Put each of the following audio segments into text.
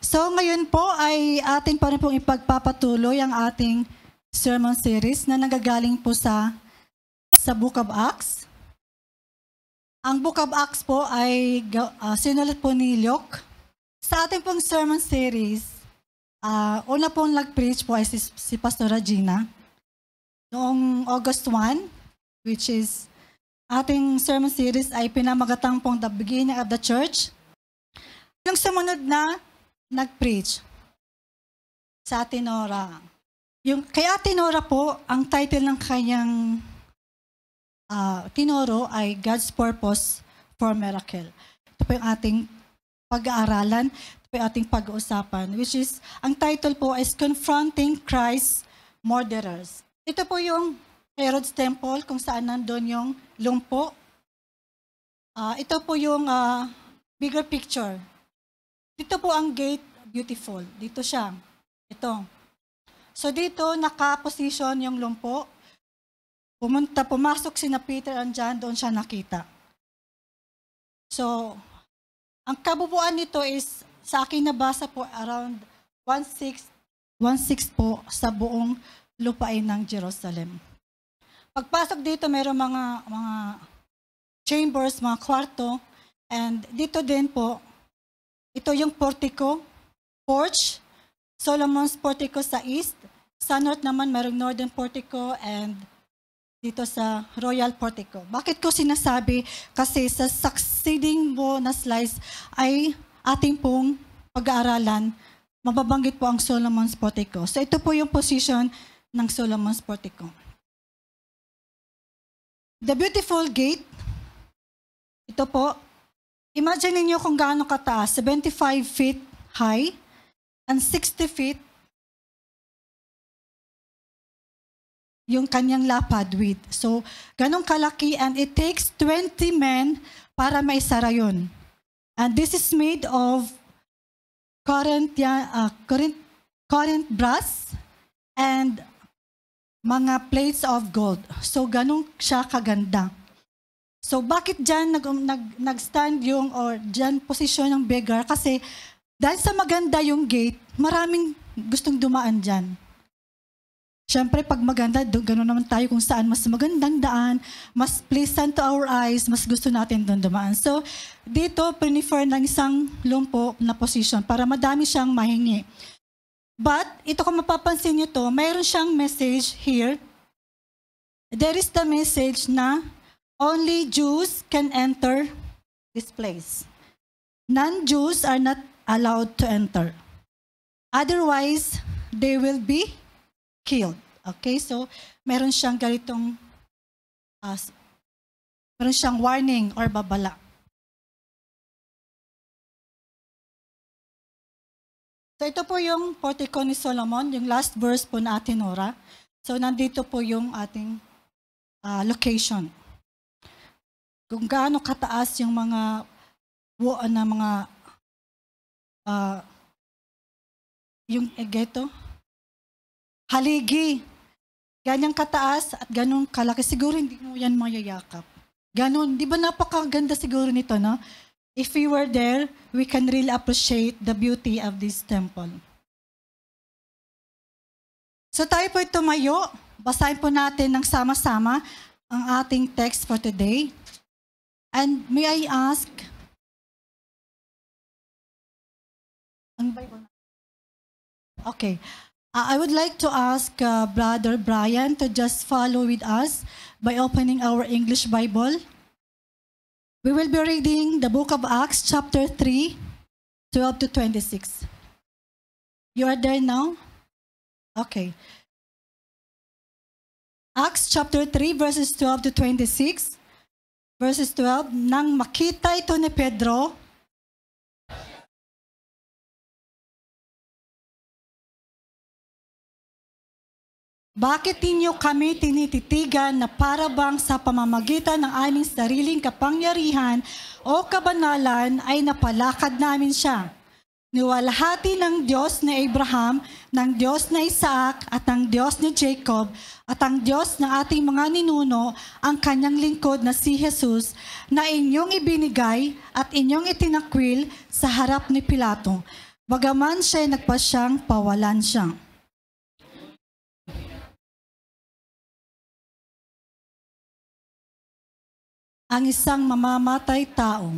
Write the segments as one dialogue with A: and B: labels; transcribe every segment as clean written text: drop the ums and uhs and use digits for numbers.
A: So ngayon po ay atin pa rin pong ipagpapatuloy ang ating sermon series na nanggagaling po sa Book of Acts. Ang Book of Acts po ay sinulat po ni Luke. Sa ating pong sermon series, una pong nag-preach po ay si Pastor Regina noong August 1, which is ating sermon series ay pinamagatang pong The Beginning of the Church. Yung sumunod na nag-preach sa Ate Nora. Kay Ate Nora po, ang title ng kanyang tinuro ay God's Purpose for Miracle. Ito po yung ating pag-aaralan, ito po yung ating pag-uusapan, which is, ang title po is Confronting Christ's Murderers. Ito po yung Herod's Temple, kung saan nandun yung lumpo. Ito po yung bigger picture. Dito po ang gate, beautiful. Dito siya. Ito. So dito, naka-position yung lumpo. Pumasok si na Peter and John, doon siya nakita. So, ang kabubuan nito is, sa aking nabasa po, around 1/6 po sa buong lupain ng Jerusalem. Pagpasok dito, mayroong mga chambers, mga kwarto, and dito din po, ito yung portico, porch, Solomon's portico sa east. Sa north naman, mayroong northern portico and dito sa royal portico. Bakit ko sinasabi? Kasi sa succeeding mo na slides ay ating pong pag-aaralan, mababanggit po ang Solomon's portico. So ito po yung position ng Solomon's portico. The beautiful gate, ito po, imagine niyo kung gaano kataas, 75 feet high and 60 feet yung kanyang lapad width. So, ganong kalaki and it takes 20 men para maisara yun. And this is made of current brass and mga plates of gold. So, ganong siya kaganda. So, bakit dyan nag-stand yung or dyan posisyon ng beggar? Kasi dahil sa maganda yung gate, maraming gustong dumaan dyan. Siyempre, pag maganda, gano'n naman tayo kung saan mas magandang daan, mas pleasant to our eyes, mas gusto natin doon dumaan. So, dito, prefer ng isang lumpo na position para madami siyang mahingi. But, ito kung mapapansin nyo to, mayroon siyang message here. There is the message na only Jews can enter this place. Non-Jews are not allowed to enter. Otherwise, they will be killed. Okay, so meron siyang ganitong meron siyang warning or babala. So ito po yung portico ni Solomon, yung last verse po na Ate Nora. So nandito po yung ating location. Kung gaano kataas yung mga yung egeto, haligi. Ganyang kataas at ganong kalaki. Siguro hindi mo yan mayayakap. Ganon. Di ba napakaganda siguro nito, no? If we were there, we can really appreciate the beauty of this temple. So tayo po tumayo. Basahin po natin ng sama-sama ang ating text for today. And may I ask, ang Bible? Okay. I would like to ask Brother Brian to just follow with us by opening our English Bible. We will be reading the book of Acts, chapter 3, 12 to 26. You are there now? Okay. Acts chapter 3, verses 12 to 26. Verses 12, nang makita ito ni Pedro, bakit ninyo kami tinititigan na para bang sa pamamagitan ng aming sariling kapangyarihan o kabanalan ay napalakad namin siya? Niwalhati ng Diyos ni Abraham, ng Diyos na Isaac at ng Diyos ni Jacob at ang Diyos ng ating mga ninuno ang kanyang lingkod na si Jesus na inyong ibinigay at inyong itinakwil sa harap ni Pilato. Bagaman siya'y nagpasyang pawalan siya. Ang isang mamamatay tao.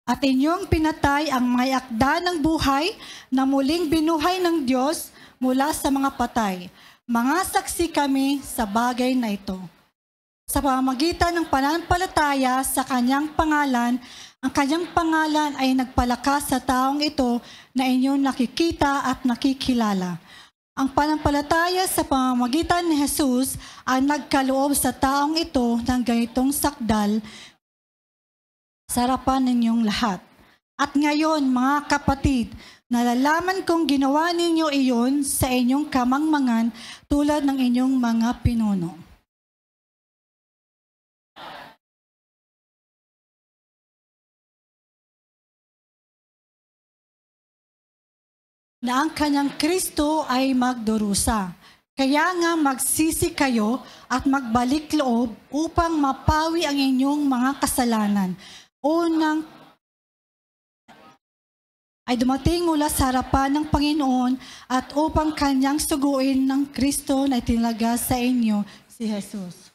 A: At inyong pinatay ang may akda ng buhay na muling binuhay ng Diyos mula sa mga patay. Mga saksi kami sa bagay na ito. Sa pamamagitan ng pananampalataya sa kanyang pangalan, ang kanyang pangalan ay nagpalakas sa taong ito na inyong nakikita at nakikilala. Ang pananampalataya sa pamamagitan ni Jesus ang nagkaloob sa taong ito ng ganitong sakdal sa harapan ninyong lahat. At ngayon, mga kapatid, nalalaman kong ginawa ninyo iyon sa inyong kamangmangan tulad ng inyong mga pinuno. Na ang kanyang Kristo ay magdurusa. Kaya nga magsisi kayo at magbalik loob upang mapawi ang inyong mga kasalanan. Unang ay dumating mula sa harapan ng Panginoon at upang kanyang suguin ng Kristo na itinaga sa inyo si Jesus.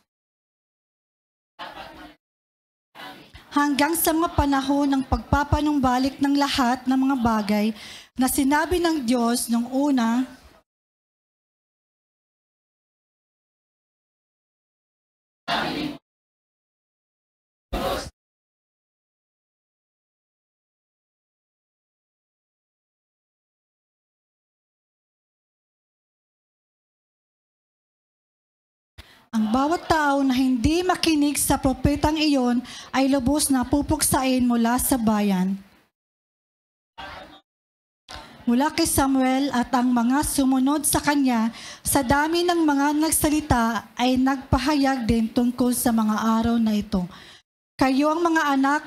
A: Hanggang sa mga panahon ng pagpapanumbalik ng lahat ng mga bagay na sinabi ng Diyos nung una, ang bawat tao na hindi makinig sa propetang iyon ay lubos na pupuksain mula sa bayan. Mula kay Samuel at ang mga sumunod sa kanya, sa dami ng mga nagsalita ay nagpahayag din tungkol sa mga araw na ito. Kayo ang mga anak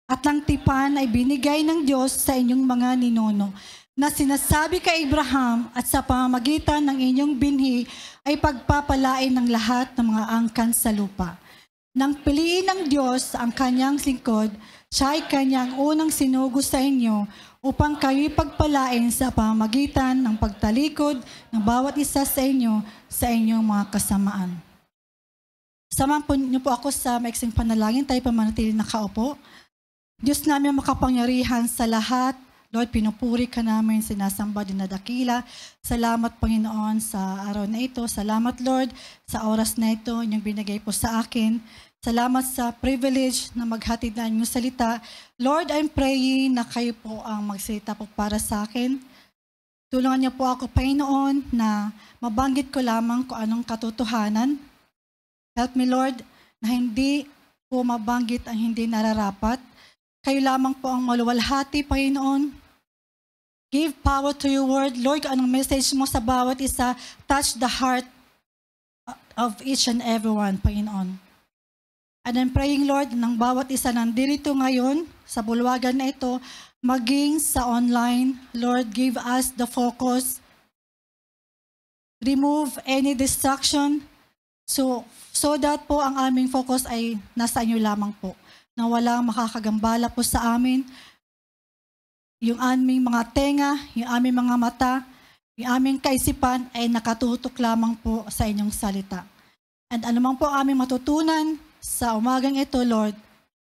A: at ng tipan ay binigay ng Diyos sa inyong mga ninuno, na sinasabi kay Abraham at sa pamamagitan ng inyong binhi ay pagpapalain ng lahat ng mga angkan sa lupa. Nang piliin ng Diyos ang kanyang lingkod, siya ay kanyang unang sinugo sa inyo upang kayo'y pagpalain sa pamamagitan ng pagtalikod ng bawat isa sa inyo sa inyong mga kasamaan. Samahan po niyo po ako sa maiksing panalangin, tayo pa manatili nakaupo. Diyos namin makapangyarihan sa lahat, Lord, pinupuri ka namin, sinasamba, dinadakila. Salamat, Panginoon, sa araw na ito. Salamat, Lord, sa oras na ito, inyong binigay po sa akin. Salamat sa privilege na maghatid na inyong salita. Lord, I'm praying na kayo po ang magsalita po para sa akin. Tulungan niyo po ako, Panginoon, na mabanggit ko lamang kung anong katotohanan. Help me, Lord, na hindi po mabanggit ang hindi nararapat. Kayo lamang po ang maluwalhati, Panginoon. Give power to your word. Lord, anong message mo sa bawat isa, touch the heart of each and everyone, Panginoon. And I'm praying, Lord, ng bawat isa nandito ngayon sa bulwagan na ito, maging sa online, Lord, give us the focus. Remove any distraction so that po ang aming focus ay nasa inyo lamang po, na walang makakagambala po sa amin. Yung aming mga tenga, yung aming mga mata, yung aming kaisipan ay nakatutok lamang po sa inyong salita. And anumang po aming matutunan sa umagang ito, Lord,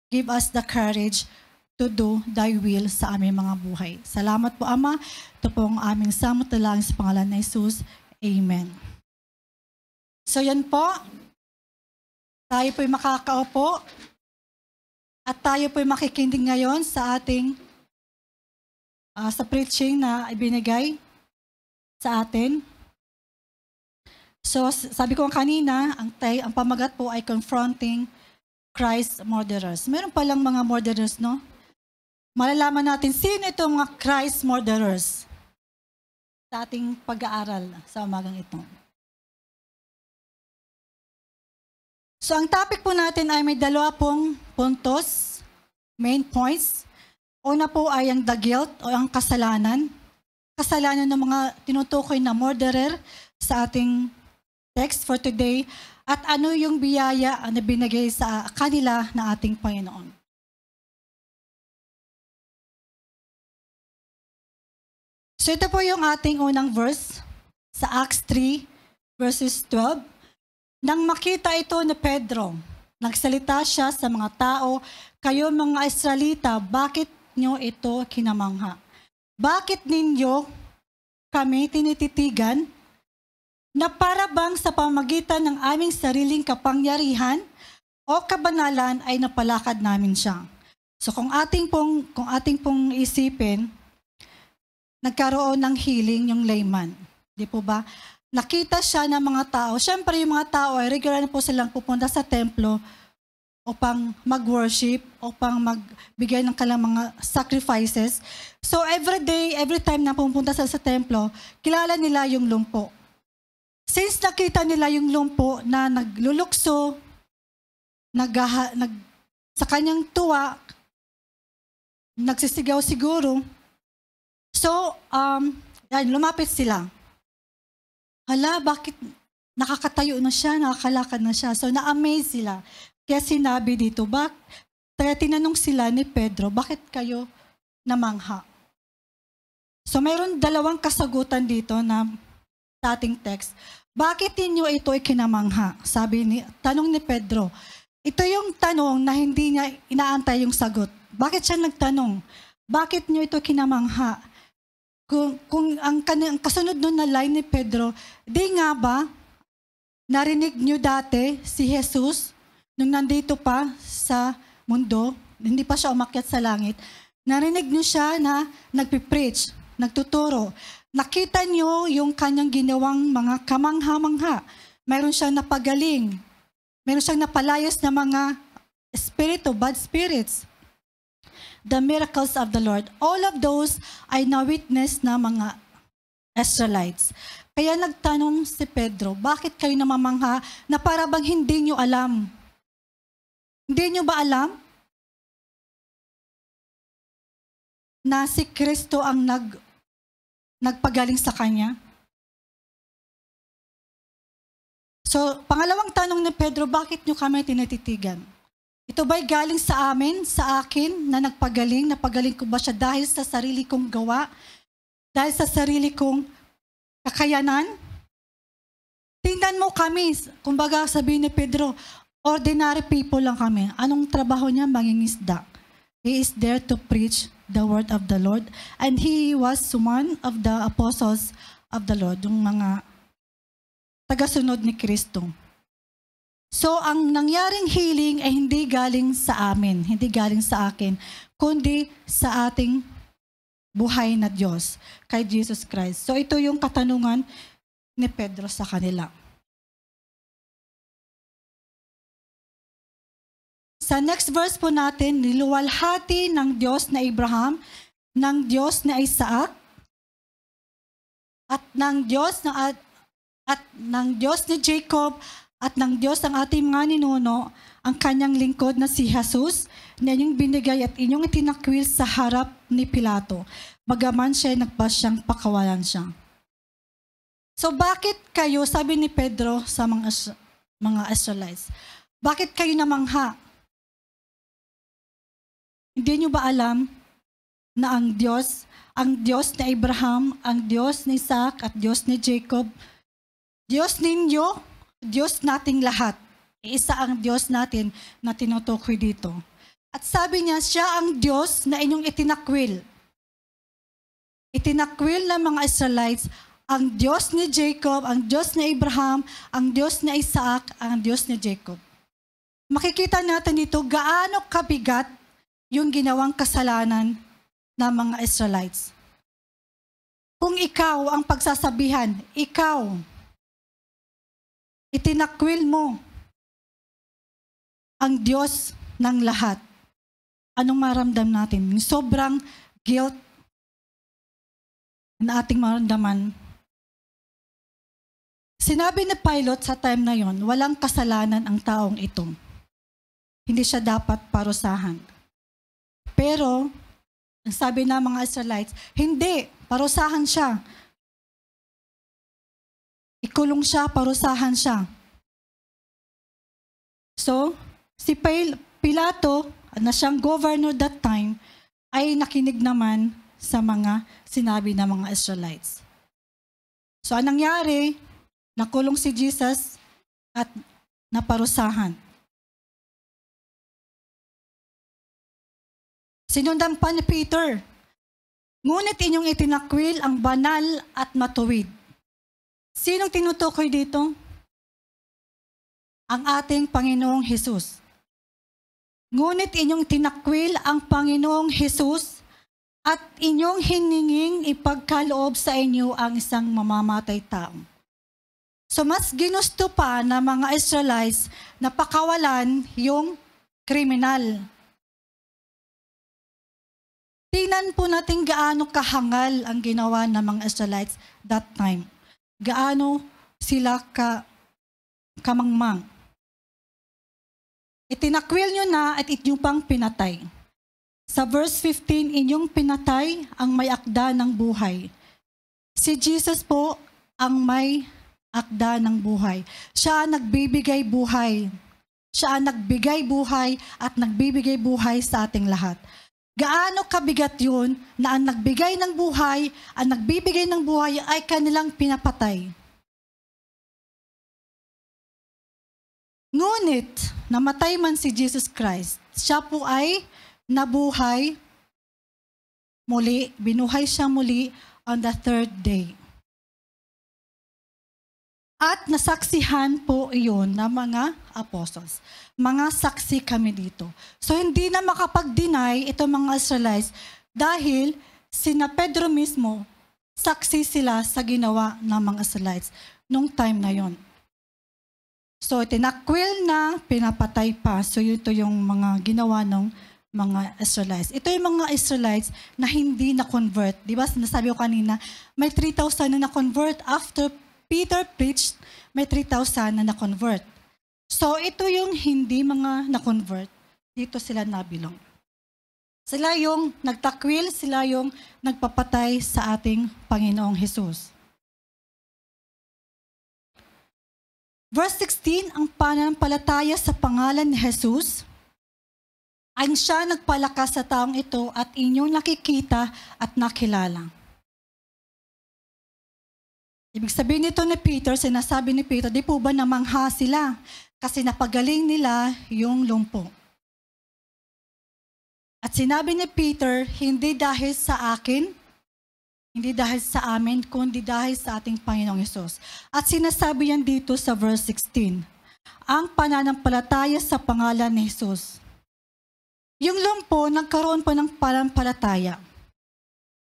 A: give us the courage to do thy will sa aming mga buhay. Salamat po, Ama. Ito po ang aming samot-dalangin sa pangalan ni Jesus. Amen. So yan po. Tayo po'y makakaupo. At tayo po'y makikinig ngayon sa ating sa preaching na ibinigay sa atin. So sabi ko kanina, ang pamagat po ay confronting Christ murderers. Meron palang mga murderers, no? Malalaman natin sino itong mga Christ murderers sa ating pag-aaral sa umagang ito. So ang topic po natin ay may 2 puntos, main points. Una po ay ang the guilt o ang kasalanan. Kasalanan ng mga tinutukoy na murderer sa ating text for today. At ano yung biyaya na binigay sa kanila na ating Panginoon. So ito po yung ating unang verse sa Acts 3 verses 12. Nang makita ito ni Pedro, nagsalita siya sa mga tao, kayo mga Israelita, bakit nyo ito kinamangha? Bakit ninyo kami tinititigan na para bang sa pamagitan ng aming sariling kapangyarihan o kabanalan ay napalakad namin siya? So kung ating pong isipin, nagkaroon ng healing yung layman. Di po ba? Nakita siya ng mga tao. Siyempre yung mga tao ay regular na po silang pupunta sa templo upang mag-worship, upang magbigay ng kanilang mga sacrifices. So every day, every time na pumunta sa templo, kilala nila yung lumpo. Since nakita nila yung lumpo na naglulukso, sa kanyang tuwa, nagsisigaw siguro. So, lumapit sila. Hala, bakit nakakatayo na siya, nakakalakad na siya? So, na-amaze sila. Kaya sinabi dito, kaya tinanong sila ni Pedro, bakit kayo namangha? So, mayroon dalawang kasagutan dito na sa ating text. Bakit ninyo ito ikinamangha? Tanong ni Pedro. Ito yung tanong na hindi niya inaantay yung sagot. Bakit siya nagtanong? Bakit niyo ito kinamangha? Kung ang kasunod nun na line ni Pedro, di nga ba narinig niyo dati si Jesus nung nandito pa sa mundo, hindi pa siya umakyat sa langit, narinig niyo siya na nagpipreach, nagtuturo. Nakita niyo yung kanyang ginawang mga kamangha-mangha. Mayroon siyang napagaling. Mayroon siyang napalayas na mga espiritu, bad spirits. The miracles of the Lord. All of those ay na-witness na mga Israelites. Kaya nagtanong si Pedro, bakit kayo namamangha na para bang hindi nyo alam? Hindi nyo ba alam na si Kristo ang nagpagaling sa kanya? So, pangalawang tanong ni Pedro, bakit nyo kami tinititigan? Ito ba'y galing sa amin, sa akin, na nagpagaling? Napagaling ko ba siya dahil sa sarili kong gawa? Dahil sa sarili kong kakayanan? Tingnan mo kami, kumbaga sabihin ni Pedro, ordinary people lang kami. Anong trabaho niya? Mangingisda. He is there to preach the word of the Lord. And he was one of the apostles of the Lord, yung mga tagasunod ni Kristo. So, ang nangyaring healing ay hindi galing sa amin, hindi galing sa akin, kundi sa ating buhay na Diyos, kay Jesus Christ. So, ito yung katanungan ni Pedro sa kanila. Sa next verse po natin, niluwalhati ng Diyos na Abraham, ng Diyos na Isaac, at ng Diyos ni Jacob, at ng Diyos ang ating mga ninuno, ang kanyang lingkod na si Jesus, na inyong binigay at inyong itinakwil sa harap ni Pilato, bagaman siya nagpasyang pakawalan siya. So bakit kayo, sabi ni Pedro sa mga Israelites, bakit kayo namangha? Hindi nyo ba alam na ang Diyos na Abraham, ang Diyos ni Isaac at Diyos ni Jacob, Diyos ninyo, Diyos nating lahat. Isa ang Diyos natin na tinutukoy dito. At sabi niya, siya ang Diyos na inyong itinakwil. Itinakwil ng mga Israelites, ang Diyos ni Jacob, ang Diyos ni Abraham, ang Diyos ni Isaac, ang Diyos ni Jacob. Makikita natin dito gaano kabigat yung ginawang kasalanan ng mga Israelites. Kung ikaw ang pagsasabihan, ikaw, itinakwil mo ang Diyos ng lahat, anong maramdam natin? Yung sobrang guilt na ating maramdaman. Sinabi ni Pilate sa time na yon, walang kasalanan ang taong ito. Hindi siya dapat parusahan. Pero, ang sabi ng mga Israelites, hindi, parusahan siya. Ikulong siya, parusahan siya. So, si Pilato, na siyang governor that time, ay nakinig naman sa mga sinabi ng mga Israelites. So anong nangyari? Nakulong si Jesus at naparusahan. Sinundan pa ni Peter, ngunit inyong itinakwil ang banal at matuwid. Sinong tinutukoy dito? Ang ating Panginoong Hesus. Ngunit inyong tinakwil ang Panginoong Hesus at inyong hininging ipagkaloob sa inyo ang isang mamamatay tao. So mas ginusto pa ng mga Israelites na pakawalan yung kriminal. Tingnan po natin gaano kahangal ang ginawa ng mga Israelites that time. Gaano sila kamangmang. Itinakwil nyo na at inyong pang pinatay. Sa verse 15, inyong pinatay ang may akda ng buhay. Si Jesus po ang may akda ng buhay. Siya ang nagbibigay buhay. Siya ang nagbigay buhay at nagbibigay buhay sa ating lahat. Gaano kabigat yun na ang nagbigay ng buhay, ang nagbibigay ng buhay ay kanilang pinapatay. Ngunit, namatay man si Jesus Christ, siya po ay nabuhay muli, binuhay siya muli on the third day. At nasaksihan po iyon ng mga apostles. Mga saksi kami dito. So hindi na makapag-deny itong mga Israelites dahil sina Pedro mismo, saksi sila sa ginawa ng mga Israelites nung time na yon. So tinakwil na, pinapatay pa. So ito yung mga ginawa ng mga Israelites. Ito yung mga Israelites na hindi na-convert. Di ba? Sinasabi ko kanina, may 3,000 na na-convert. After Peter preached, may 3,000 na na-convert. So ito yung hindi mga na-convert. Dito sila nabilong. Sila yung nagtakwil, sila yung nagpapatay sa ating Panginoong Hesus. Verse 16, ang pananampalataya sa pangalan ni Jesus ay siya nagpalakas sa taong ito at inyong nakikita at nakilala. Ibig sabihin nito ni Peter, sinasabi ni Peter, di po ba namangha sila? Kasi napagaling nila yung lumpo. At sinabi ni Peter, hindi dahil sa akin, hindi dahil sa amin, kundi dahil sa ating Panginoong Hesus. At sinasabi yan dito sa verse 16, ang pananampalataya sa pangalan ni Jesus. Yung lumpo, nagkaroon pa ng pananampalataya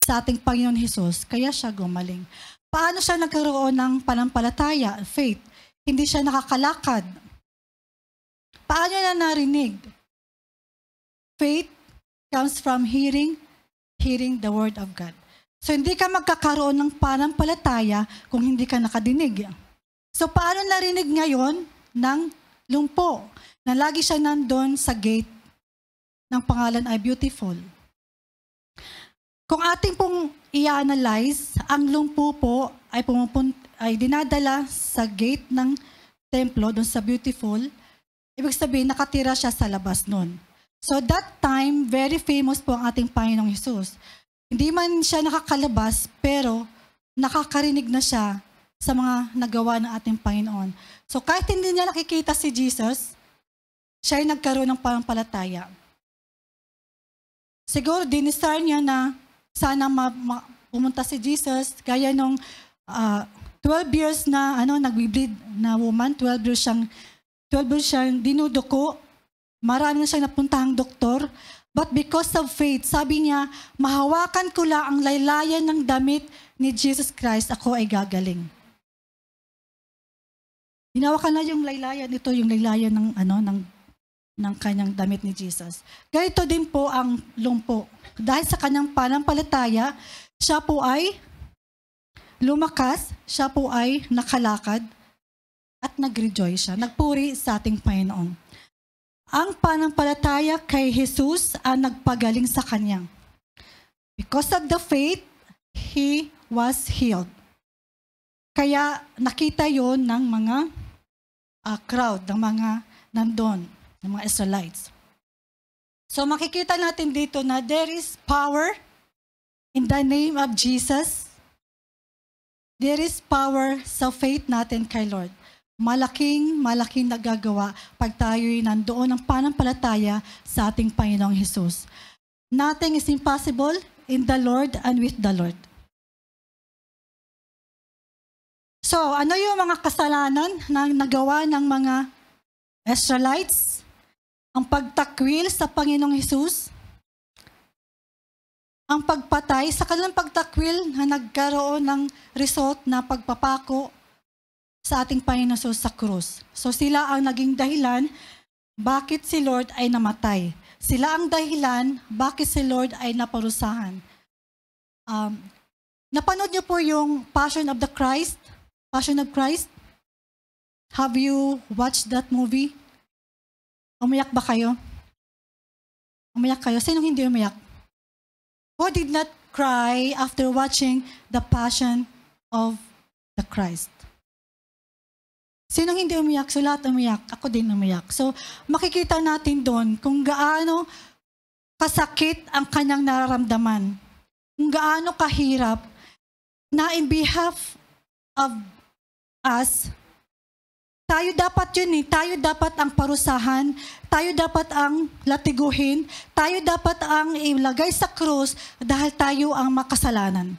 A: sa ating Panginoon Hesus, kaya siya gumaling. Paano siya nagkaroon ng pananampalataya? Faith. Hindi siya nakakalakad. Paano niya narinig? Faith comes from hearing the Word of God. So hindi ka magkakaroon ng pananampalataya kung hindi ka nakadinig. So paano narinig ngayon ng lumpo na lagi siya nandun sa gate ng pangalan ay Beautiful? Kung ating pong i-analyze, ang lumpo po ay dinadala sa gate ng templo doon sa Beautiful. Ibig sabihin, nakatira siya sa labas nun. So that time, very famous po ang ating Panginoong Hesus. Hindi man siya nakakalabas, pero nakakarinig na siya sa mga nagawa ng ating Panginoon. So kahit hindi niya nakikita si Jesus, siya ay nagkaroon ng pananampalataya. Siguro dinisar niya na sana pumunta si Jesus, gaya nung 12 years na nag-bleed na woman, 12 years siyang dinuduko, marami na siyang napuntahang doktor. But because of faith, sabi niya, mahawakan ko lang ang laylayan ng damit ni Jesus Christ, ako ay gagaling. Hinawakan na yung laylayan, ito yung laylayan ng kanyang damit ni Jesus. Ganito din po ang lumpo. Dahil sa kanyang pananampalataya, siya po ay lumakas, siya po ay nakalakad, at nag-rejoice siya, nagpuri sa ating Panginoon. Ang pananampalataya kay Jesus ang nagpagaling sa kanya. Because of the faith, he was healed. Kaya nakita yon ng mga crowd, ng mga nandun, ng mga Israelites. So makikita natin dito na there is power In the name of Jesus, there is power sa faith natin kay Lord. Malaking nagagawa pag tayo'y nandoon ng pananampalataya sa ating Panginoong Hesus. Nothing is impossible in the Lord and with the Lord. So, ano yung mga kasalanan na nagawa ng mga Israelites? Ang pagtakwil sa Panginoong Hesus, ang pagpatay, sa kanilang pagtakwil na nagkaroon ng result na pagpapako sa ating Panginoon Hesus sa krus. So sila ang naging dahilan bakit si Lord ay namatay. Sila ang dahilan bakit si Lord ay naparusahan. Napanood niyo po yung Passion of Christ? Have you watched that movie? Umiyak ba kayo? Umiyak kayo? Sino hindi umiyak? Who did not cry after watching the Passion of the Christ? Sino hindi umiyak? So lahat umiyak. Ako din umiyak. So makikita natin doon kung gaano kasakit ang kanyang nararamdaman. Kung gaano kahirap na in behalf of us, tayo dapat yun eh. Tayo dapat ang parusahan. Tayo dapat ang latiguhin. Tayo dapat ang ilagay sa krus dahil tayo ang makasalanan.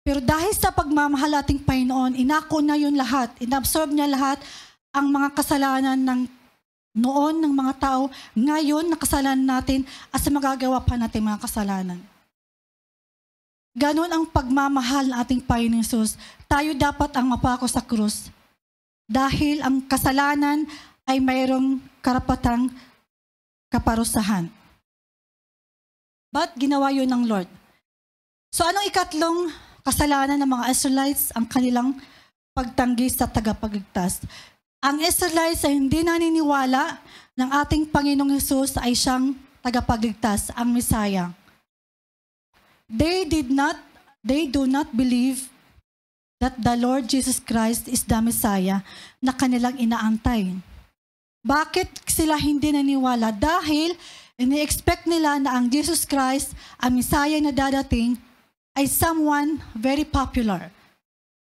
A: Pero dahil sa pagmamahal ating Panginoon, inako na yun lahat. Inabsorb niya lahat ang mga kasalanan ng noon ng mga tao. Ngayon, nakasalanan natin at sa magagawa pa natin mga kasalanan. Ganon ang pagmamahal ng ating Panginoon Hesus. Tayo dapat ang mapako sa krus. Dahil ang kasalanan ay mayroong karapatang kaparusahan. But ginawa yun ng Lord. So anong ikatlong kasalanan ng mga Israelites? Ang kanilang pagtanggi sa tagapagligtas. Ang Israelites ay hindi naniniwala ng ating Panginoong Hesus ay siyang tagapagligtas, ang Messiah. They do not believe that the Lord Jesus Christ is the Messiah na kanilang inaantay. Bakit sila hindi naniwala? Dahil ini-expect nila na ang Jesus Christ, ang Messiah na dadating, ay someone very popular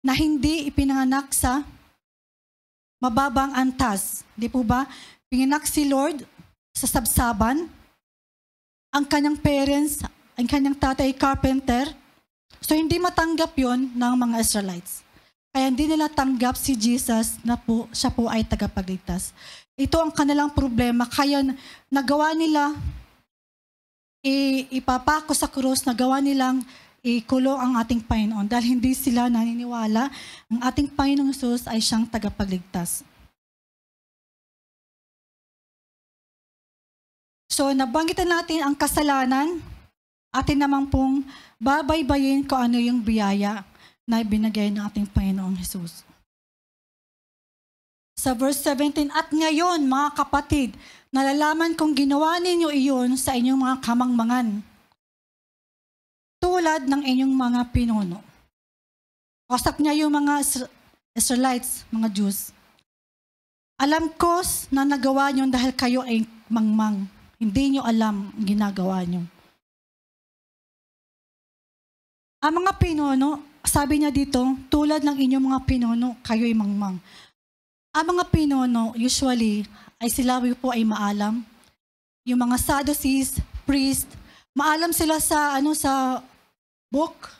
A: na hindi ipinanganak sa mababang antas. Di po ba? Pinganak si Lord sa sabsaban. Ang kanyang parents, ang kanyang tatay carpenter. So hindi matanggap yon ng mga Israelites. Kaya hindi nila tanggap si Jesus na po, siya po ay tagapagligtas. Ito ang kanilang problema. Kaya nagawa nila ipapako sa krus, nagawa nilang ikulong ang ating Panginoon dahil hindi sila naniniwala ang ating Panginoong Hesus ay siyang tagapagligtas. So nabanggitan natin ang kasalanan. Atin naman pong babaybayin kung ano yung biyaya na ibinigay ng ating Panginoong Hesus. Sa verse 17, at ngayon mga kapatid, nalalaman kong ginawa ninyo iyon sa inyong mga kamangmangan, tulad ng inyong mga pinuno. Kausap niya yung mga Israelites, mga Jews. Alam ko na nagawa niyo dahil kayo ay mangmang. Hindi niyo alam ang ginagawa niyo. Ang mga pinuno, sabi niya dito, tulad ng inyong mga pinuno, kayo'y mangmang. Ang mga pinuno, usually, ay sila po ay maalam. Yung mga Sadducees, priest, maalam sila sa book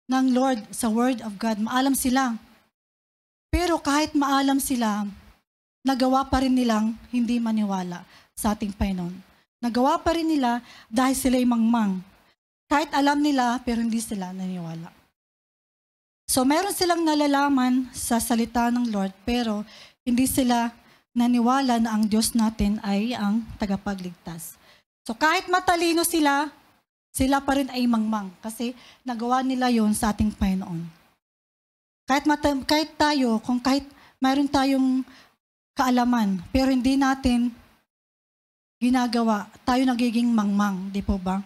A: ng Lord, sa Word of God. Maalam sila. Pero kahit maalam sila, nagawa pa rin nilang hindi maniwala sa ating Panginoon. Nagawa pa rin nila dahil sila'y mangmang. Kahit alam nila, pero hindi sila naniwala. So, meron silang nalalaman sa salita ng Lord, pero hindi sila naniwala na ang Diyos natin ay ang tagapagligtas. So, kahit matalino sila, sila pa rin ay mangmang kasi nagawa nila yon sa ating Panginoon. Kahit tayo, kung kahit mayroon tayong kaalaman, pero hindi natin ginagawa, tayo nagiging mangmang, di po ba?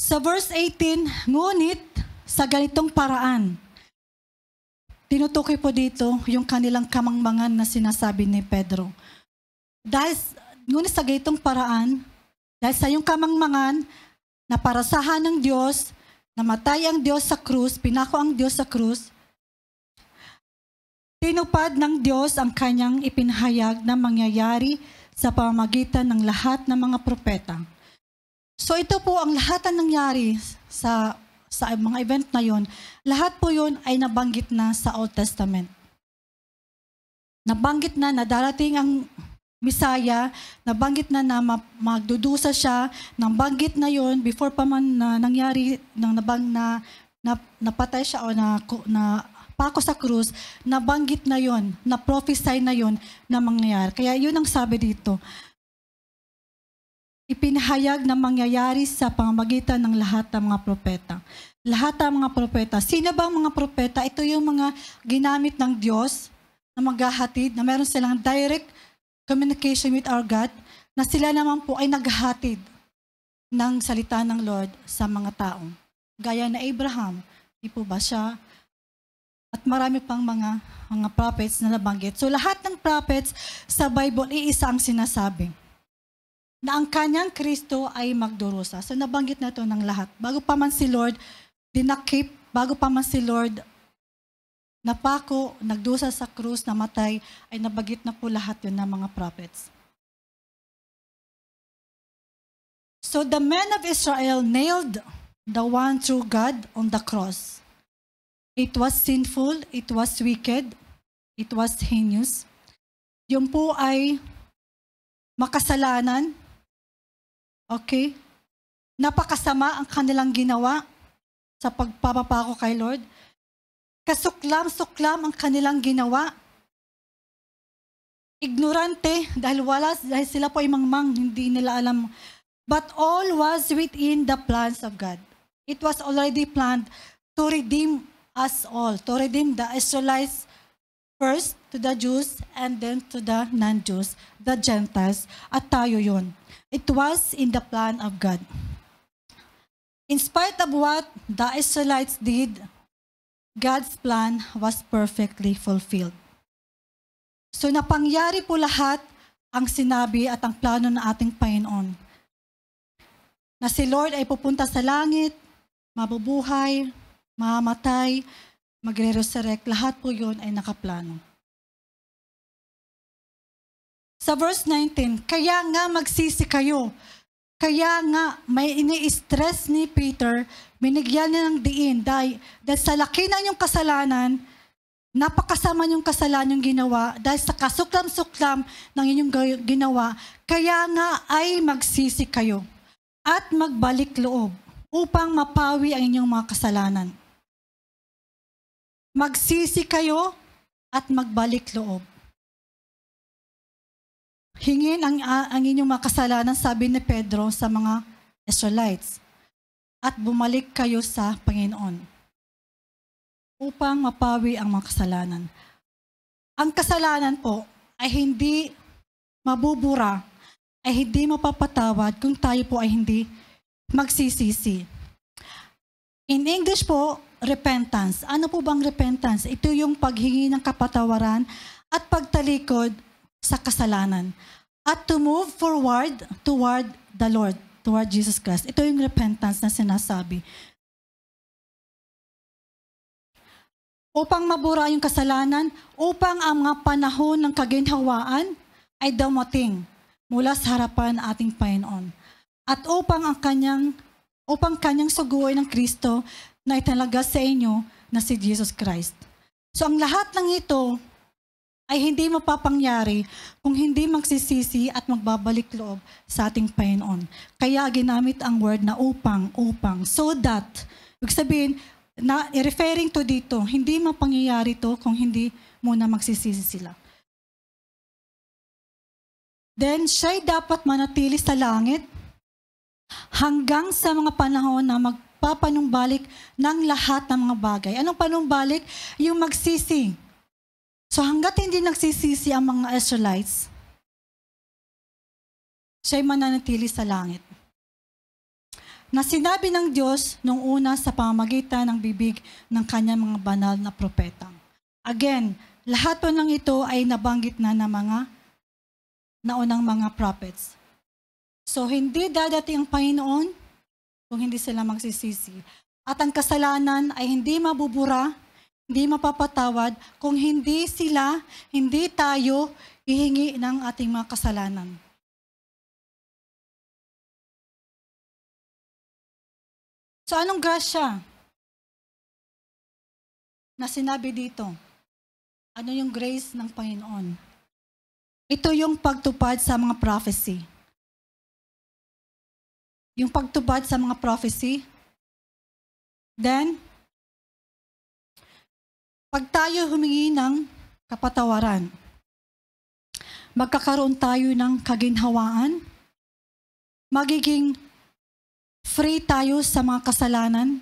A: Sa verse 18, ngunit sa ganitong paraan, tinutukoy po dito yung kanilang kamangmangan na sinasabi ni Pedro. Dahil, ngunit sa ganitong paraan, Dahil sa iyong kamangmangan, naparasahan ng Diyos, namatay ang Diyos sa krus, pinako ang Diyos sa krus, tinupad ng Diyos ang kanyang ipinahayag na mangyayari sa pamamagitan ng lahat ng mga propeta. So ito po ang lahat ng nangyari sa mga event na yon. Lahat po yun ay nabanggit na sa Old Testament. Nabanggit na darating ang Misaya, nabanggit na magdudusa siya, nabanggit na yon before pa man na nangyari, napatay siya o na pako sa krus, nabanggit na yon, na prophesy na yon na mangyayari. Kaya yun ang sabi dito. Ipinahayag na mangyayari sa pamamagitan ng lahat ng mga propeta. Lahat ng mga propeta. Sino ba ang mga propeta? Ito yung mga ginamit ng Diyos na maghahatid, na meron silang direct communication with our God, na sila naman po ay naghahatid ng salita ng Lord sa mga tao. Gaya na Abraham, di po ba siya? At marami pang mga prophets na nabanggit. So lahat ng prophets sa Bible, iisa ang sinasabi, na ang kanyang Kristo ay magdurusa. So nabanggit na ito ng lahat. Bago pa man si Lord dinakip, bago pa man si Lord napako, nagdusa sa krus, namatay, ay nabagit na po lahat yun ng mga prophets. So the men of Israel nailed the one true God on the cross. It was sinful, it was wicked, it was heinous. Yung po ay makasalanan, okay? Napakasama ang kanilang ginawa sa pagpapako kay Lord. Kasuklam-suklam ang kanilang ginawa. Ignorante dahil sila po ay mangmang, hindi nila alam. But all was within the plans of God. It was already planned to redeem us all, to redeem the Israelites first to the Jews and then to the non-Jews, the Gentiles, at tayo yun. It was in the plan of God. In spite of what the Israelites did, God's plan was perfectly fulfilled. So napangyari po lahat ang sinabi at ang plano ng ating Panginoon. Na si Lord ay pupunta sa langit, mabubuhay, mamamatay, magre-resurrect. Lahat po yun ay nakaplano. Sa verse 19, kaya nga magsisi kayo. Kaya nga, may ini-stress ni Peter, binigyan niya ng diin dahil sa laki na yung kasalanan, napakasama yung kasalanan yung ginawa, dahil sa kasuklam-suklam ng inyong ginawa, kaya nga ay magsisi kayo at magbalik loob upang mapawi ang inyong mga kasalanan. Magsisi kayo at magbalik loob. Hingin ang inyong mga kasalanan, sabi ni Pedro sa mga Israelites, at bumalik kayo sa Panginoon upang mapawi ang mga kasalanan. Ang kasalanan po ay hindi mabubura, ay hindi mapapatawad kung tayo po ay hindi magsisisi. In English po, repentance. Ano po bang repentance? Ito yung paghingi ng kapatawaran at pagtalikod sa kasalanan. At to move forward toward the Lord, toward Jesus Christ. Ito yung repentance na sinasabi. Upang mabura yung kasalanan, upang ang mga panahon ng kaginhawaan ay dumating mula sa harapan ng ating Panginoon. At upang kanyang suguin ng Kristo na italaga sa inyo na si Jesus Christ. So ang lahat ng ito ay hindi mapapangyari kung hindi magsisisi at magbabalik loob sa ating Panginoon. Kaya ginamit ang word na upang. So that, ibig sabihin, referring to dito, hindi mapangyayari to kung hindi muna magsisisi sila. Then, siya'y dapat manatili sa langit hanggang sa mga panahon na magpapanumbalik ng lahat ng mga bagay. Anong panumbalik? Yung magsisi. So hanggat hindi nagsisisi ang mga Israelites, siya'y mananatili sa langit. Na sinabi ng Diyos nung una sa pamamagitan ng bibig ng kanyang mga banal na propeta. Again, lahat po ng ito ay nabanggit na ng mga naunang mga prophets. So, hindi dadating ang Panginoon kung hindi sila magsisisi. At ang kasalanan ay hindi mabubura, hindi mapapatawad kung hindi tayo hihingi ng ating mga kasalanan. So, anong grasya na sinabi dito? Ano yung grace ng Panginoon? Ito yung pagtupad sa mga prophecy. Yung pagtupad sa mga prophecy. Then, pag tayo humingi ng kapatawaran, magkakaroon tayo ng kaginhawaan, magiging free tayo sa mga kasalanan,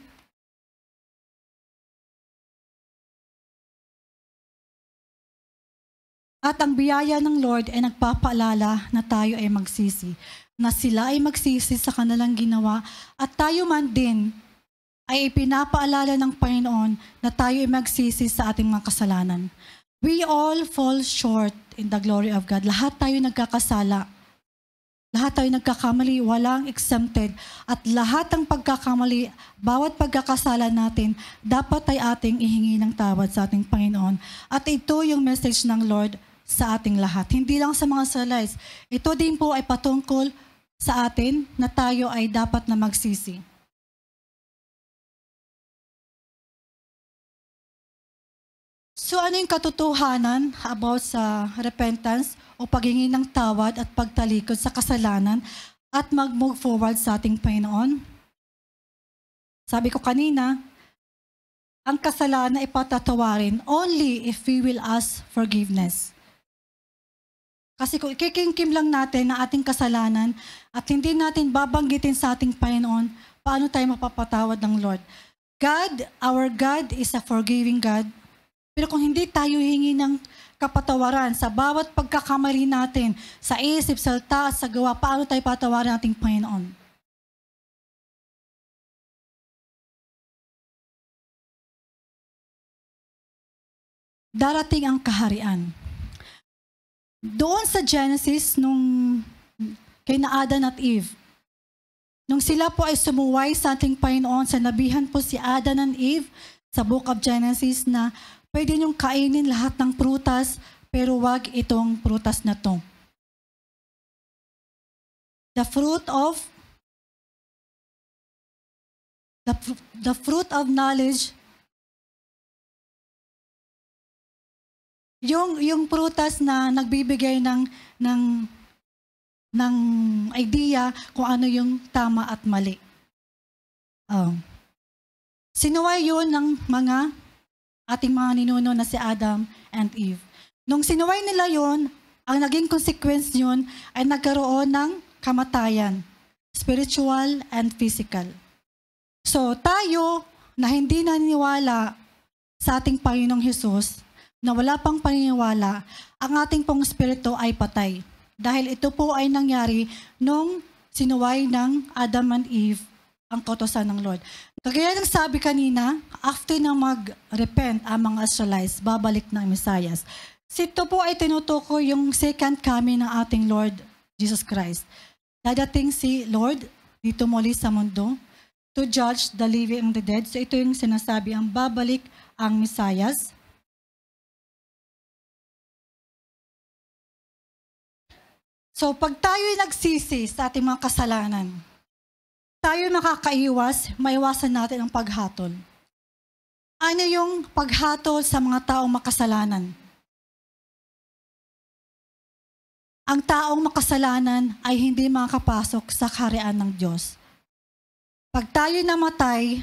A: at ang biyaya ng Lord ay nagpapaalala na tayo ay magsisi, na sila ay magsisi sa kanilang ginawa, at tayo man din ay ipinapaalala ng Panginoon na tayo ay magsisi sa ating mga kasalanan. We all fall short in the glory of God. Lahat tayo nagkakasala. Lahat tayo nagkakamali, walang exempted. At lahat ng pagkakamali, bawat pagkakasala natin, dapat ay ating ihingi ng tawad sa ating Panginoon. At ito yung message ng Lord sa ating lahat. Hindi lang sa mga Israelites. Ito din po ay patungkol sa atin na tayo ay dapat na magsisi. So ano yung katotohanan about sa repentance o paghingi ng tawad at pagtalikod sa kasalanan at mag-move forward sa ating Panginoon? Sabi ko kanina, ang kasalanan ay patatawarin only if we will ask forgiveness. Kasi kung ikikimkim lang natin na ating kasalanan at hindi natin babanggitin sa ating Panginoon, paano tayo mapapatawad ng Lord? God, our God is a forgiving God. Pero kung hindi tayo hingi ng kapatawaran sa bawat pagkakamali natin, sa isip, salta, sa gawa, paano tayo patawarin ating Panginoon? Darating ang kaharian. Doon sa Genesis, kay na Adan at Eve, nung sila po ay sumuway sa ating Panginoon, sanabihan po si Adan and Eve sa Book of Genesis na pwede niyong kainin lahat ng prutas, pero wag itong prutas na to. The fruit of knowledge, yung prutas na nagbibigay ng idea kung ano yung tama at mali. Sinuway yun ng ating mga ninuno na si Adam and Eve. Nung sinuway nila yon, ang naging consequence yun ay nagkaroon ng kamatayan, spiritual and physical. So tayo na hindi naniniwala sa ating Panginoong Hesus, na wala pang paniniwala, ang ating pong spirito ay patay. Dahil ito po ay nangyari nung sinuway ng Adam and Eve ang kautosan ng Lord. Kagaya ng sabi kanina, after na mag-repent ang mga Israelites, babalik ng Mesias. Ito po ay tinutukoy yung second coming ng ating Lord Jesus Christ. Dadating si Lord dito muli sa mundo to judge the living and the dead. So ito yung sinasabi, ang babalik ang Mesias. So pag tayo'y nagsisi sa ating mga kasalanan, tayo maiwasan natin ang paghatol. Ano yung paghatol sa mga taong makasalanan? Ang taong makasalanan ay hindi makakapasok sa kaharian ng Diyos. Pag tayo namatay,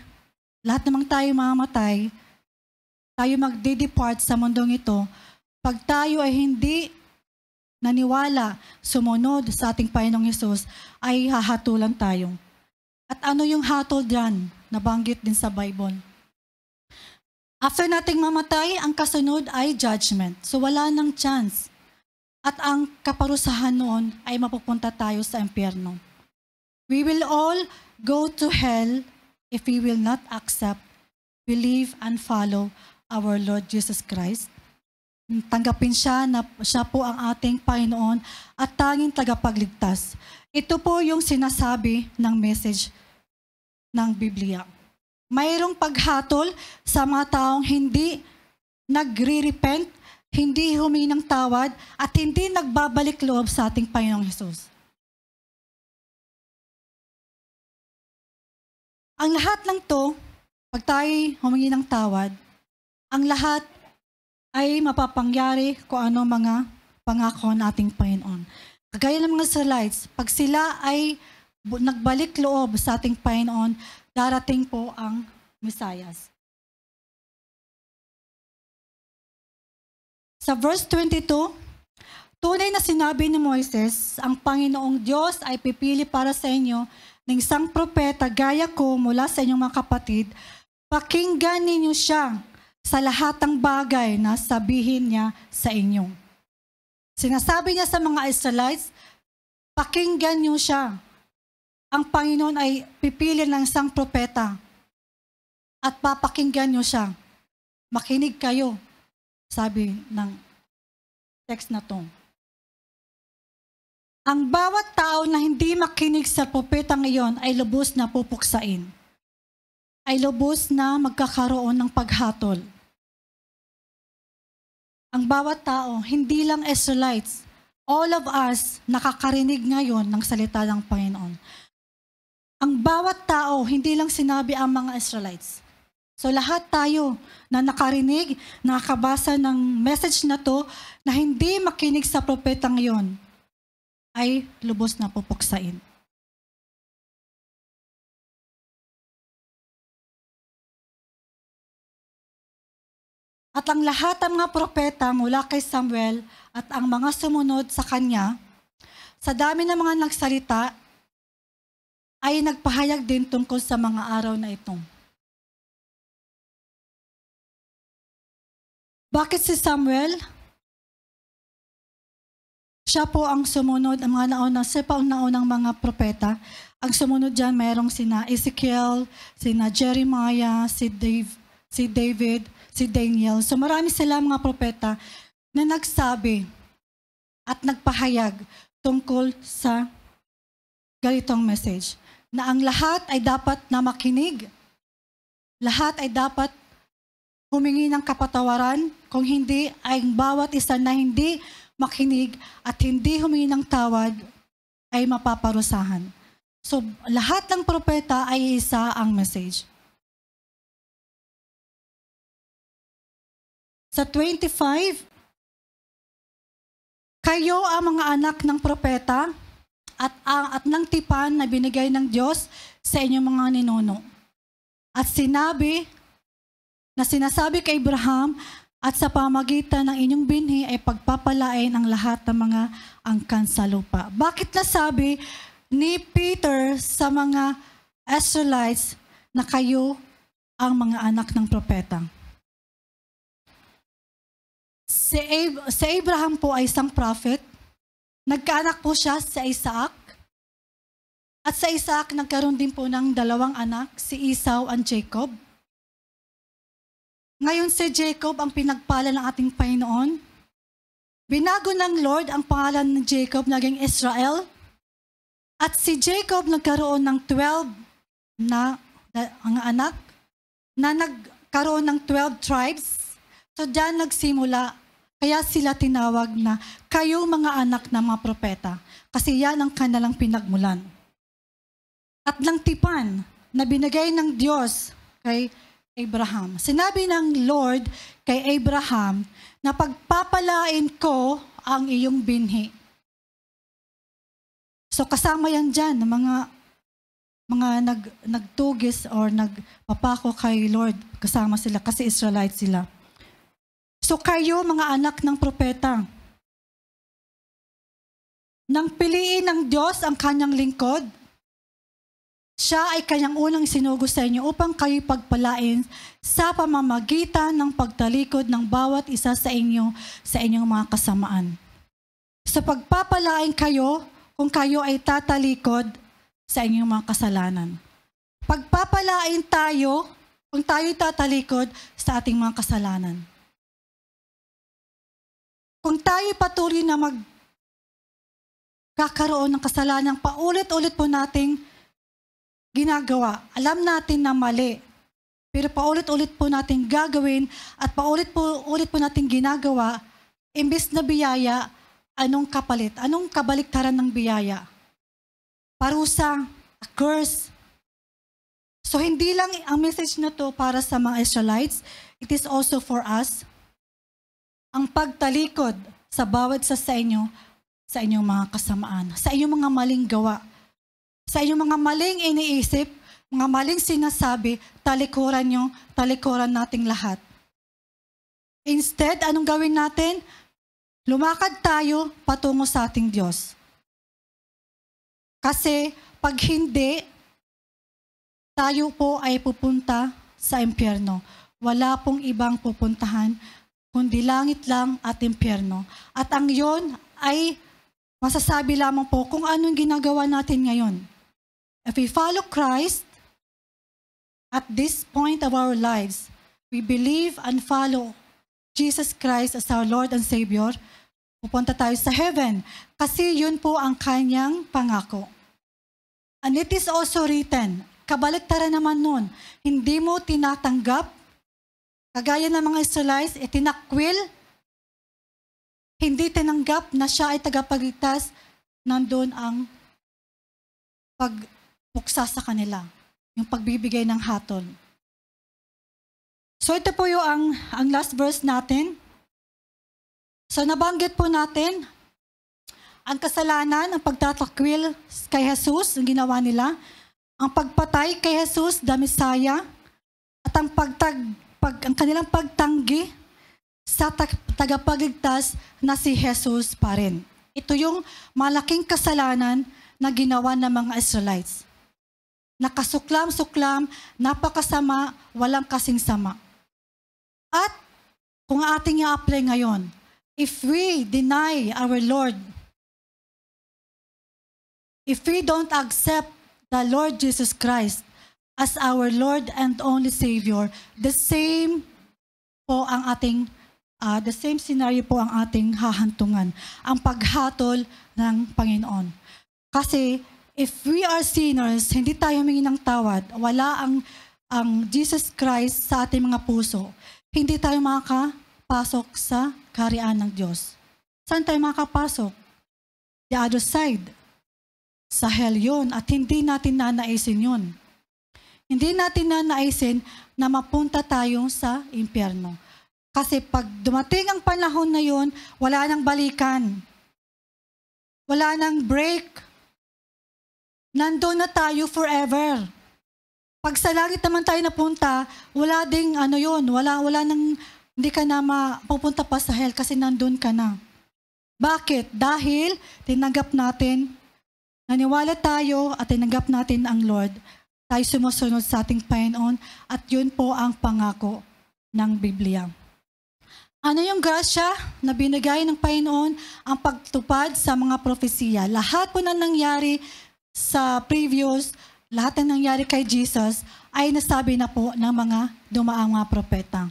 A: lahat namang tayo mamamatay, tayo magde-depart sa mundong ito, pag tayo ay hindi naniwala, sumunod sa ating Panginoong Hesus, ay hahatulan tayo. At ano yung hatol dyan? Nabanggit din sa Bible. After nating mamatay, ang kasunod ay judgment. So wala nang chance. At ang kaparusahan noon ay mapupunta tayo sa impyerno. We will all go to hell if we will not accept, believe, and follow our Lord Jesus Christ. tanggapin siya na siya po ang ating Panginoon at tanging tagapagligtas. Ito po yung sinasabi ng message ng Biblia. Mayroong paghatol sa mga taong hindi nagre-repent, hindi humingi ng tawad, at hindi nagbabalik loob sa ating Panginoong Hesus. Ang lahat ng to, pag tayo humingi ng tawad, ang lahat ay mapapangyari kung ano mga pangako ng ating Panginoon. Kagaya ng mga Israelites, pag sila ay nagbalik loob sa ating Panginoon, darating po ang Mesiyas. Sa verse 22, tunay na sinabi ni Moises, ang Panginoong Diyos ay pipili para sa inyo ng isang propeta gaya ko mula sa inyong mga kapatid. Pakinggan ninyo siya sa lahat ng bagay na sabihin niya sa inyo. Sinasabi niya sa mga Israelites, pakinggan niyo siya. Ang Panginoon ay pipili ng isang propeta at papakinggan niyo siya. Makinig kayo, sabi ng text na to. Ang bawat tao na hindi makinig sa propeta ngayon ay lubos na pupuksain. Ay lubos na magkakaroon ng paghatol. Ang bawat tao, hindi lang Israelites, all of us nakakarinig ngayon ng salita ng Panginoon. Ang bawat tao, hindi lang sinabi ang mga Israelites. So lahat tayo na nakarinig, nakabasa ng message na to, na hindi makinig sa propeta ngayon, ay lubos na pupuksain. At ang lahat ng mga propeta mula kay Samuel at ang mga sumunod sa kanya, sa dami ng mga nagsalita, ay nagpahayag din tungkol sa mga araw na ito. Bakit si Samuel? Siya po ang sumunod, ang mga siya pa ang naunang mga propeta. Ang sumunod dyan, mayroong sina Ezekiel, sina Jeremiah, si David, si Daniel. So marami sila mga propeta na nagsabi at nagpahayag tungkol sa ganitong message. Na ang lahat ay dapat na makinig. Lahat ay dapat humingi ng kapatawaran. Kung hindi, ay bawat isa na hindi makinig at hindi humingi ng tawad ay mapaparusahan. So lahat ng propeta ay isa ang message. Sa 25, kayo ang mga anak ng propeta at ng tipan na binigay ng Diyos sa inyong mga ninuno. At sinasabi kay Abraham, at sa pamagitan ng inyong binhi ay pagpapalain ang lahat ng mga angkan sa lupa. Bakit nasabi ni Peter sa mga Israelites na kayo ang mga anak ng propeta? Si Abraham po ay isang prophet. Nagkaanak po siya sa Isaac. At sa Isaac, nagkaroon din po ng dalawang anak, si Esau at Jacob. Ngayon si Jacob ang pinagpala ng ating Panginoon. Binago ng Lord ang pangalan ng Jacob, naging Israel. At si Jacob nagkaroon ng 12 na anak, na nagkaroon ng 12 tribes. So diyan nagsimula, kaya sila tinawag na kayo mga anak ng mga propeta. Kasi yan ang kanilang pinagmulan. At ng tipan na binigay ng Diyos kay Abraham. Sinabi ng Lord kay Abraham na pagpapalain ko ang iyong binhi. So kasama yan dyan, mga nagtugis or nagpapako kay Lord. Kasama sila kasi Israelite sila. So kayo mga anak ng propeta, nang piliin ng Diyos ang kanyang lingkod, siya ay kanyang unang sinugo sa inyo upang kayo pagpalain sa pamamagitan ng pagtalikod ng bawat isa sa inyong mga kasamaan. Sa pagpapalain kayo kung kayo ay tatalikod sa inyong mga kasalanan. Pagpapalain tayo kung tayo tatalikod sa ating mga kasalanan. Kung tayo patuloy na magkakaroon ng kasalanan, paulit-ulit po nating ginagawa. Alam natin na mali. Pero paulit-ulit po natin gagawin at paulit-ulit po natin ginagawa, imbes na biyaya, anong kapalit? Anong kabaliktaran ng biyaya? Parusa, a curse. So hindi lang ang message na to para sa mga Israelites, it is also for us. Ang pagtalikod sa bawat sa inyo, sa inyong mga kasamaan, sa inyong mga maling gawa, sa inyong mga maling iniisip, mga maling sinasabi, talikuran nating lahat. Instead, anong gawin natin? Lumakad tayo patungo sa ating Diyos. Kasi pag hindi, tayo po ay pupunta sa impyerno. Wala pong ibang pupuntahan, kundi langit lang at impyerno. At ang yon ay masasabi lamang po kung anong ginagawa natin ngayon. If we follow Christ, at this point of our lives, we believe and follow Jesus Christ as our Lord and Savior, pupunta tayo sa heaven. Kasi yun po ang kanyang pangako. And it is also written, kabaliktaran naman nun, hindi mo tinatanggap, kagaya ng mga Israelites, itinakwil, hindi tinanggap na siya ay tagapagligtas, nandun ang pagpuksa sa kanila. Yung pagbibigay ng hatol. So ito po yung ang last verse natin. So nabanggit po natin, ang kasalanan, ang pagtatakwil kay Jesus, ang ginawa nila, ang pagpatay kay Jesus, the Messiah, at ang kanilang pagtanggi sa tagapagligtas na si Jesus pa rin. Ito yung malaking kasalanan na ginawa ng mga Israelites. Nakasuklam-suklam, napakasama, walang kasing sama. At kung ating i-apply ngayon, if we deny our Lord, if we don't accept the Lord Jesus Christ as our Lord and only Savior, the same po ang ating, the same scenario po ang ating hahantungan, ang paghatol ng Panginoon. Kasi if we are sinners, hindi tayo humingi ng tawad, wala ang Jesus Christ sa ating mga puso, hindi tayo makakapasok sa kaharian ng Diyos. Saan tayo makakapasok? The other side. Sa hell yun. At hindi natin nanaisin yun. Hindi natin nanaisin na mapunta tayo sa impyerno. Kasi pag dumating ang panahon na yun, wala nang balikan. Wala nang break. Nandun na tayo forever. Pag sa langit naman tayo napunta, wala ding wala nang, hindi ka na mapupunta pa sa hell kasi nandun ka na. Bakit? Dahil tinanggap natin, naniwala tayo at tinanggap natin ang Lord, tayo sumusunod sa ating Panginoon at yun po ang pangako ng Biblia. Ano yung grasya na binigay ng Panginoon? Ang pagtupad sa mga propesiya. Lahat po na nangyari sa previous, lahat na nangyari kay Jesus ay nasabi na po ng mga dumaang mga propeta.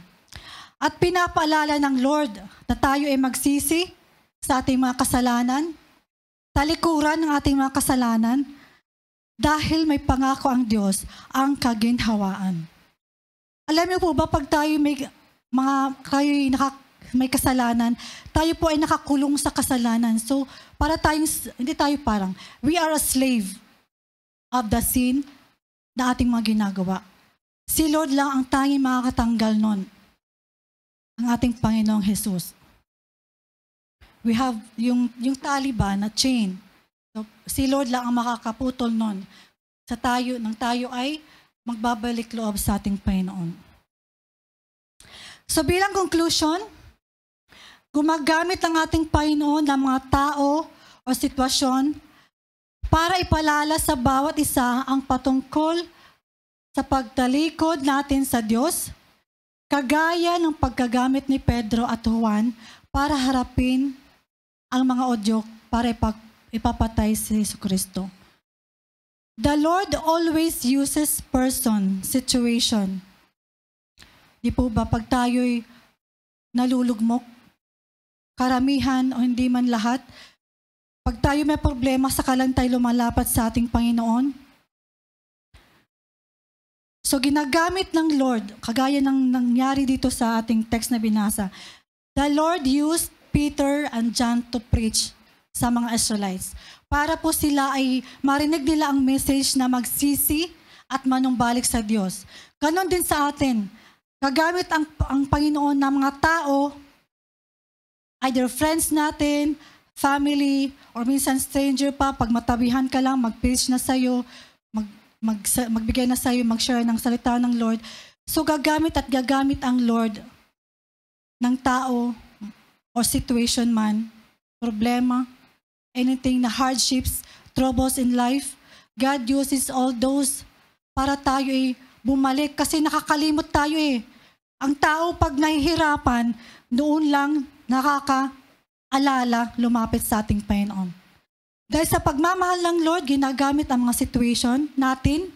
A: At pinapaalala ng Lord na tayo ay magsisi sa ating mga kasalanan, talikuran ng ating mga kasalanan, dahil may pangako ang Diyos ang kaginhawaan. Alam niyo po ba, pag tayo may kasalanan, tayo po ay nakakulong sa kasalanan. So, we are a slave of the sin na ating mga ginagawa. Si Lord lang ang tanging makakatanggal nun, ang ating Panginoong Jesus. We have yung tali ba na chain. So, si Lord lang ang makakaputol nun nang tayo ay magbabalik loob sa ating Panginoon. So bilang conclusion, gumagamit ang ating Panginoon ng mga tao o sitwasyon para ipalala sa bawat isa ang patungkol sa pagtalikod natin sa Diyos, kagaya ng paggagamit ni Pedro at Juan para harapin ang mga odyok para ipapatay si Jesucristo. The Lord always uses person, situation. Di po ba pag tayo'y nalulugmok, karamihan o hindi man lahat, pag tayo may problema, saka lang tayo lumalapat sa ating Panginoon. So ginagamit ng Lord, kagaya ng nangyari dito sa ating text na binasa, the Lord used Peter and John to preach sa mga Israelites. Para po sila ay marinig nila ang message na magsisi at manumbalik sa Diyos. Ganon din sa atin. Gagamit ang Panginoon ng mga tao, either friends natin, family, or minsan stranger pa, pag matabihan ka lang, mag-preach na sa'yo, magbigay na sa'yo, mag-share ng salita ng Lord. So gagamit ang Lord ng tao or situation man, problema, anything na hardships, troubles in life. God uses all those para tayo bumalik kasi nakakalimot tayo Ang tao pag nahihirapan, doon lang nakakaalala, lumapit sa ating Panginoon. Dahil sa pagmamahal ng Lord, ginagamit ang mga situation natin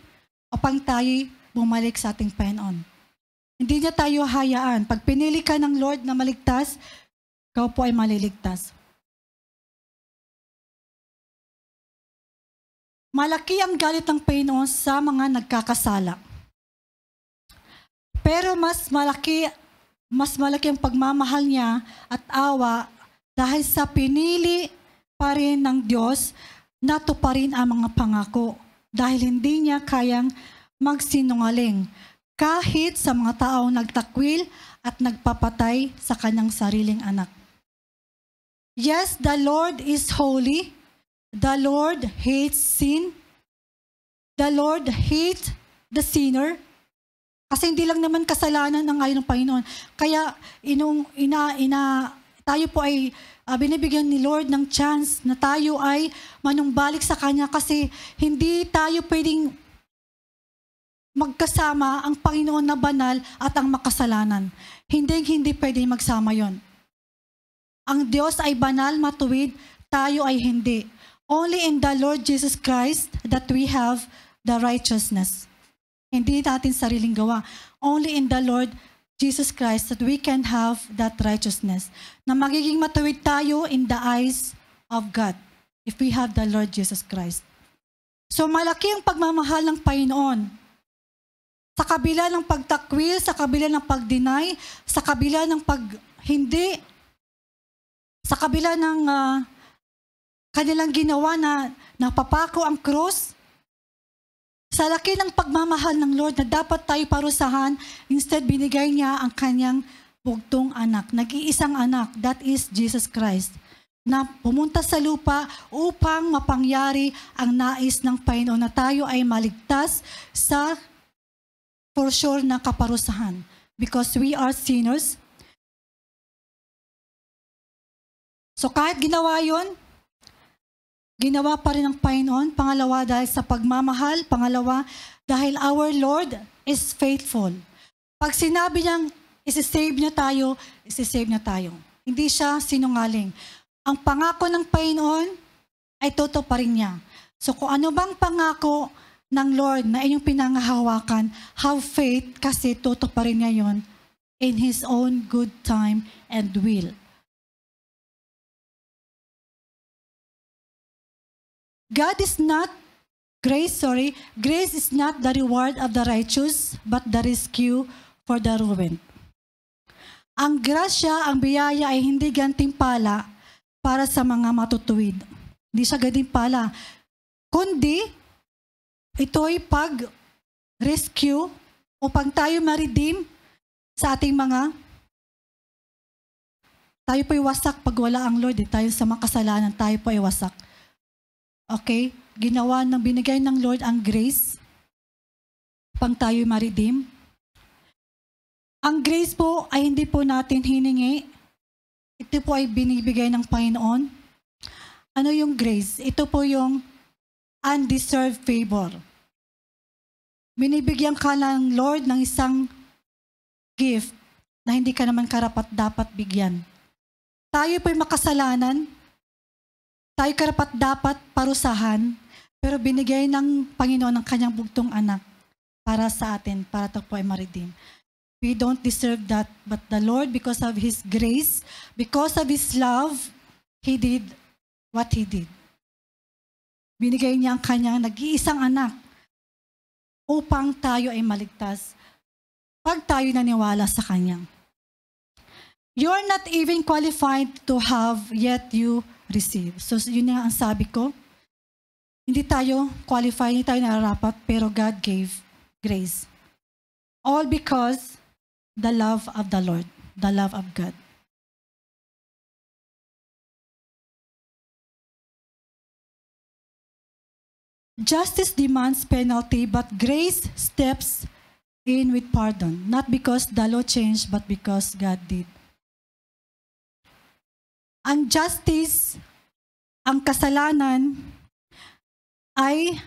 A: upang tayo bumalik sa ating Panginoon. Hindi niya tayo hayaan. Pag pinili ka ng Lord na maligtas, ikaw po ay maliligtas. Malaki ang galit ng Panginoon sa mga nagkakasala. Pero mas malaki ang pagmamahal niya at awa dahil sa pinili pa rin ng Diyos na tuparin ang mga pangako dahil hindi niya kayang magsinungaling kahit sa mga taong nagtakwil at nagpapatay sa kanyang sariling anak. Yes, the Lord is holy. The Lord hates sin. The Lord hates the sinner. Kasi hindi lang naman kasalanan ang ayon ng Panginoon. Kaya tayo po ay binibigyan ni Lord ng chance na tayo ay manumbalik sa Kanya kasi hindi tayo pwedeng magkasama ang Panginoon na banal at ang makasalanan. Hindi pwedeng magsama yon. Ang Diyos ay banal, matuwid, tayo ay hindi. Only in the Lord Jesus Christ that we have the righteousness. Hindi natin sariling gawa. Only in the Lord Jesus Christ that we can have that righteousness. Na magiging matuwid tayo in the eyes of God if we have the Lord Jesus Christ. So malaki ang pagmamahal ng Panginoon. Sa kabila ng pagtakwil, sa kabila ng pag-deny, sa kabila ng hindi, sa kabila ng kanilang ginawa na napapako ang cross, sa laki ng pagmamahal ng Lord na dapat tayo parusahan, instead binigay niya ang kanyang bugtong anak, nag-iisang anak, that is Jesus Christ, na pumunta sa lupa upang mapangyari ang nais ng Panginoon na tayo ay maligtas sa for sure na kaparusahan. Because we are sinners. So kahit ginawa yon, ginawa pa rin ng Panginoon. Pangalawa, dahil sa pagmamahal. Pangalawa, dahil our Lord is faithful. Pag sinabi niyang isi-save niya tayo, isi-save niya tayo. Hindi siya sinungaling. Ang pangako ng Panginoon ay totoo pa rin niya. So kung ano bang pangako ng Lord na inyong pinangahawakan, have faith kasi totoo pa rin niya yun in His own good time and will. Grace is not the reward of the righteous, but the rescue for the ruined. Ang grasya, ang biyaya ay hindi gantimpala para sa mga matutuwid. Hindi siya gantimpala. Kundi, ito ay pag-rescue upang tayo ma-redeem sa ating tayo po'y wasak pag wala ang Lord. Tayo sa makasalanan, tayo po'y wasak. Okay? Binigay ng Lord ang grace pang tayo ma-redeem. Ang grace po ay hindi po natin hiningi. Ito po ay binibigay ng Panginoon. Ano yung grace? Ito po yung undeserved favor. Binibigyan ka ng Lord ng isang gift na hindi ka naman karapat-dapat bigyan. Tayo po'y makasalanan. Tayo karapat-dapat parusahan, pero binigay ng Panginoon ang kanyang bugtong anak para sa atin, para ito po ay ma-redeem. We don't deserve that. But the Lord, because of His grace, because of His love, He did what He did. Binigay niya ang kanyang nag-iisang anak upang tayo ay maligtas pag tayo naniwala sa Kanya. You are not even qualified to have, yet you receive. So yun nga ang sabi ko. Hindi tayo qualified, hindi tayo nararapat, pero God gave grace. All because the love of the Lord, the love of God. Justice demands penalty, but grace steps in with pardon. Not because the law changed, but because God did. Ang justice, ang kasalanan, ay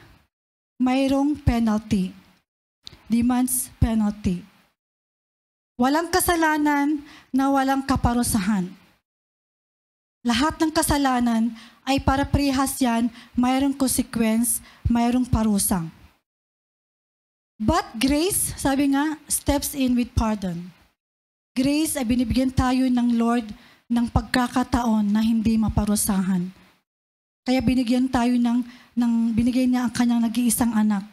A: mayroong penalty. Demands penalty. Walang kasalanan na walang kaparusahan. Lahat ng kasalanan ay para parehas yan, mayroong consequence, mayroong parusang. But grace, sabi nga, steps in with pardon. Grace ay binibigyan tayo ng Lord ng pagkakataon na hindi maparusahan. Kaya binigyan tayo binigay niya ang kanyang nag-iisang anak.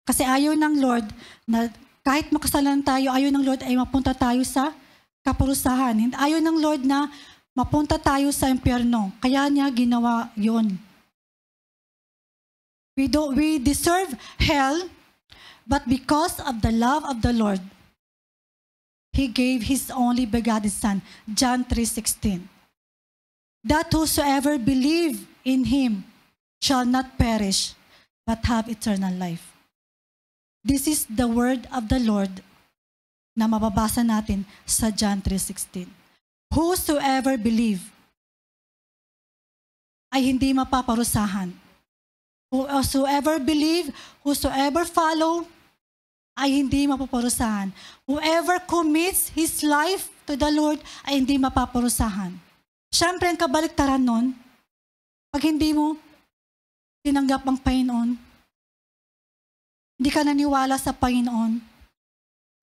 A: Kasi ayaw ng Lord na kahit makasalanan tayo, ayaw ng Lord ay mapunta tayo sa kaparusahan. Ayaw ng Lord na mapunta tayo sa impyerno. Kaya niya ginawa yun. We deserve hell, but because of the love of the Lord, He gave His only begotten Son, John 3:16. That whosoever believe in Him shall not perish, but have eternal life. This is the word of the Lord na mababasa natin sa John 3:16. Whosoever believe ay hindi mapaparusahan. Whosoever believe, whosoever follow, ay hindi mapaparusahan. Whoever commits his life to the Lord ay hindi mapaparusahan. Siyempre, ang kabaliktaran nun, pag hindi mo tinanggap ang Panginoon, hindi ka naniwala sa Panginoon,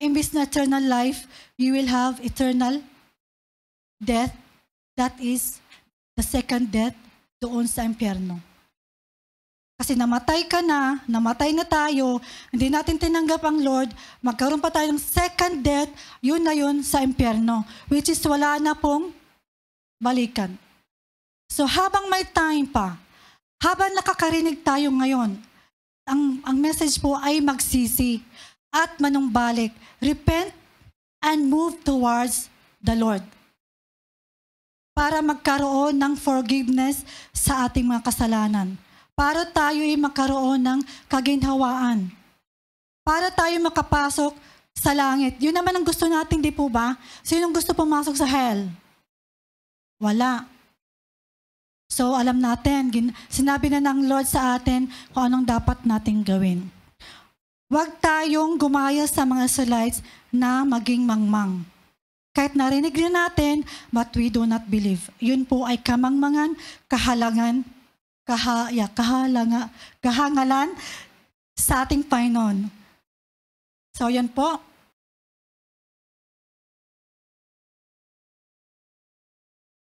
A: imbis na eternal life, you will have eternal death. That is the second death doon sa impyerno. Kasi namatay ka na, namatay na tayo, hindi natin tinanggap ang Lord, magkaroon pa tayo ng second death, yun na yun sa impyerno, which is wala na pong balikan. So habang may time pa, habang nakakarinig tayo ngayon, ang message po ay magsisi at manumbalik. Repent and move towards the Lord. Para magkaroon ng forgiveness sa ating mga kasalanan. Para tayo ay magkaroon ng kaginhawaan. Para tayo makapasok sa langit. Yun naman ang gusto natin, di po ba? Sinong gusto pumasok sa hell? Wala. So alam natin, sinabi na ng Lord sa atin kung anong dapat nating gawin. Huwag tayong gumaya sa mga Israelites na maging mangmang. Kahit narinig rin natin, but we do not believe. Yun po ay kamangmangan, kahangalan sa ating Panginoon. So yan po.